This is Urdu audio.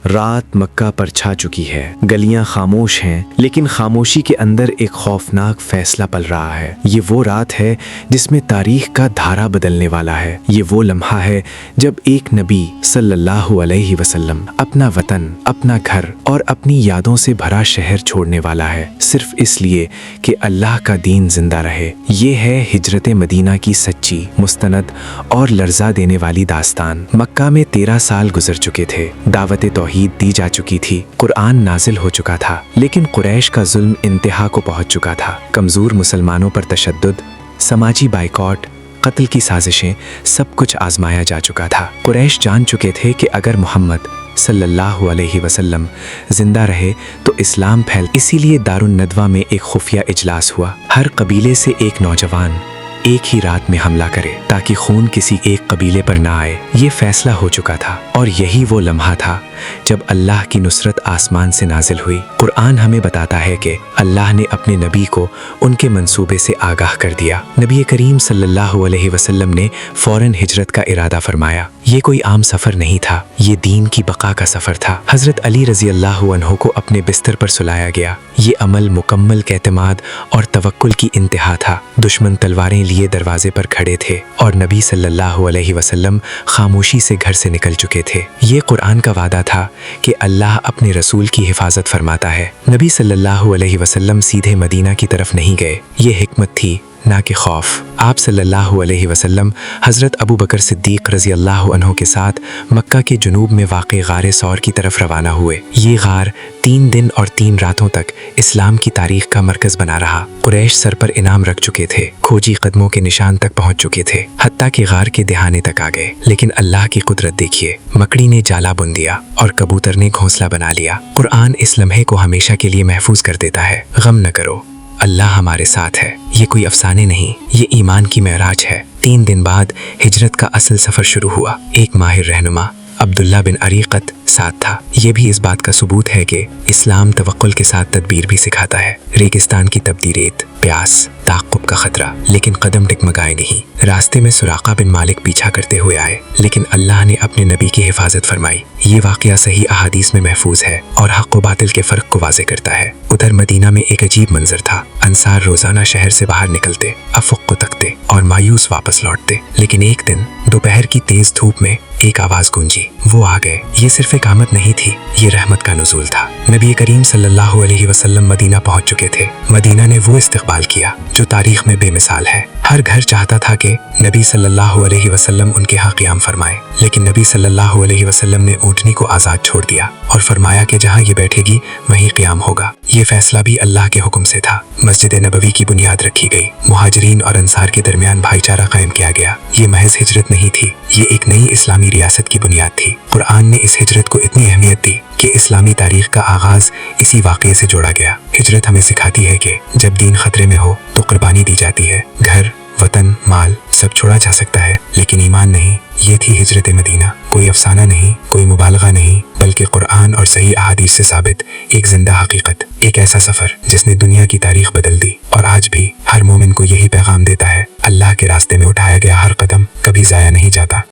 رات مکہ پر چھا چکی ہے، گلیاں خاموش ہیں، لیکن خاموشی کے اندر ایک خوفناک فیصلہ پل رہا ہے۔ یہ وہ رات ہے جس میں تاریخ کا دھارا بدلنے والا ہے۔ یہ وہ لمحہ ہے جب ایک نبی صلی اللہ علیہ وسلم اپنا وطن، اپنا گھر اور اپنی یادوں سے بھرا شہر چھوڑنے والا ہے، صرف اس لیے کہ اللہ کا دین زندہ رہے۔ یہ ہے ہجرت مدینہ کی سچی، مستند اور لرزا دینے والی داستان۔ مکہ میں 13 سال گزر چکے تھے، دعوت توحید دی جا چکی تھی، قرآن نازل ہو چکا تھا، لیکن قریش کا ظلم انتہا کو پہنچ چکا تھا۔ کمزور مسلمانوں پر تشدد، سماجی بائیکاٹ، قتل کی سازشیں، سب کچھ آزمایا جا چکا تھا۔ قریش جان چکے تھے کہ اگر محمد صلی اللہ علیہ وسلم زندہ رہے تو اسلام پھیل۔ اسی لیے دارالندوہ میں ایک خفیہ اجلاس ہوا۔ ہر قبیلے سے ایک نوجوان ایک ہی رات میں حملہ کرے تاکہ خون کسی ایک قبیلے پر نہ آئے۔ یہ فیصلہ ہو چکا تھا، اور یہی وہ لمحہ تھا جب اللہ کی نصرت آسمان سے نازل ہوئی۔ قرآن ہمیں بتاتا ہے کہ اللہ نے اپنے نبی کو ان کے منصوبے سے آگاہ کر دیا۔ نبی کریم صلی اللہ علیہ وسلم نے فوراً ہجرت کا ارادہ فرمایا۔ یہ کوئی عام سفر نہیں تھا، یہ دین کی بقا کا سفر تھا۔ حضرت علی رضی اللہ عنہ کو اپنے بستر پر سلایا گیا۔ یہ عمل مکمل اعتماد اور توکل کی انتہا تھا۔ دشمن تلواریں لیے دروازے پر کھڑے تھے، اور نبی صلی اللہ علیہ وسلم خاموشی سے گھر سے نکل چکے تھے۔ یہ قرآن کا وعدہ تھا کہ اللہ اپنے رسول کی حفاظت فرماتا ہے۔ نبی صلی اللہ علیہ وسلم سیدھے مدینہ کی طرف نہیں گئے۔ یہ حکمت تھی، نہ کہ خوف۔ آپ صلی اللہ علیہ وسلم حضرت ابو بکر صدیق رضی اللہ عنہ کے ساتھ مکہ کے جنوب میں واقع غار ثور کی طرف روانہ ہوئے۔ یہ غار 3 دن اور 3 راتوں تک اسلام کی تاریخ کا مرکز بنا رہا۔ قریش سر پر انعام رکھ چکے تھے، کھوجی قدموں کے نشان تک پہنچ چکے تھے، حتیٰ کہ غار کے دہانے تک آ گئے۔ لیکن اللہ کی قدرت دیکھیے، مکڑی نے جالا بن دیا اور کبوتر نے گھونسلہ بنا لیا۔ قرآن اس لمحے کو ہمیشہ کے لیے محفوظ کر دیتا ہے۔ غم نہ کرو، اللہ ہمارے ساتھ ہے۔ یہ کوئی افسانے نہیں، یہ ایمان کی معراج ہے۔ 3 دن بعد ہجرت کا اصل سفر شروع ہوا۔ ایک ماہر رہنما عبداللہ بن عریقت ساتھ تھا۔ یہ بھی اس بات کا ثبوت ہے کہ اسلام توکل کے ساتھ تدبیر بھی سکھاتا ہے۔ ریگستان کی تپتی ریت، پیاس، تعقب کا خطرہ، لیکن قدم ڈگمگائے نہیں۔ راستے میں سراقہ بن مالک پیچھا کرتے ہوئے آئے، لیکن اللہ نے اپنے نبی کی حفاظت فرمائی۔ یہ واقعہ صحیح احادیث میں محفوظ ہے اور حق و باطل کے فرق کو واضح کرتا ہے۔ ادھر مدینہ میں ایک عجیب منظر تھا۔ انصار روزانہ شہر سے باہر نکلتے، افق کو تکتے اور مایوس واپس لوٹتے۔ لیکن ایک دن دوپہر کی تیز دھوپ میں ایک آواز گونجی، وہ آ گئے۔ یہ صرف ایک آمد نہیں تھی، یہ رحمت کا نزول تھا۔ نبی کریم صلی اللہ علیہ وسلم مدینہ پہنچ چکے تھے۔ مدینہ نے وہ استقبال کیا جو تاریخ میں بے مثال ہے۔ ہر گھر چاہتا تھا کہ نبی صلی اللہ علیہ وسلم ان کے ہاں قیام فرمائے، لیکن نبی صلی اللہ علیہ وسلم نے اونٹنی کو آزاد چھوڑ دیا اور فرمایا کہ جہاں یہ بیٹھے گی وہیں قیام ہوگا۔ یہ فیصلہ بھی اللہ کے حکم سے تھا۔ مسجد نبوی کی بنیاد رکھی گئی، مہاجرین اور انصار کے درمیان بھائی چارہ قائم کیا گیا۔ یہ محض ہجرت نہیں تھی، یہ ایک نئی اسلامی ریاست کی بنیاد تھی۔ قرآن نے اس ہجرت کو اتنی اہمیت دی کہ اسلامی تاریخ کا آغاز اسی واقعے سے جوڑا گیا۔ ہجرت ہمیں سکھاتی ہے کہ جب دین خطرے میں ہو تو قربانی دی جاتی ہے۔ گھر، وطن، مال سب چھوڑا جا سکتا ہے، لیکن ایمان نہیں۔ یہ تھی ہجرت مدینہ، کوئی افسانہ نہیں، کوئی مبالغہ نہیں، بلکہ قرآن اور صحیح احادیث سے ثابت ایک زندہ حقیقت، ایک ایسا سفر جس نے دنیا کی تاریخ بدل دی، اور آج بھی ہر مومن کو یہی پیغام دیتا ہے: اللہ کے راستے میں اٹھایا گیا ہر قدم کبھی ضائع نہیں جاتا۔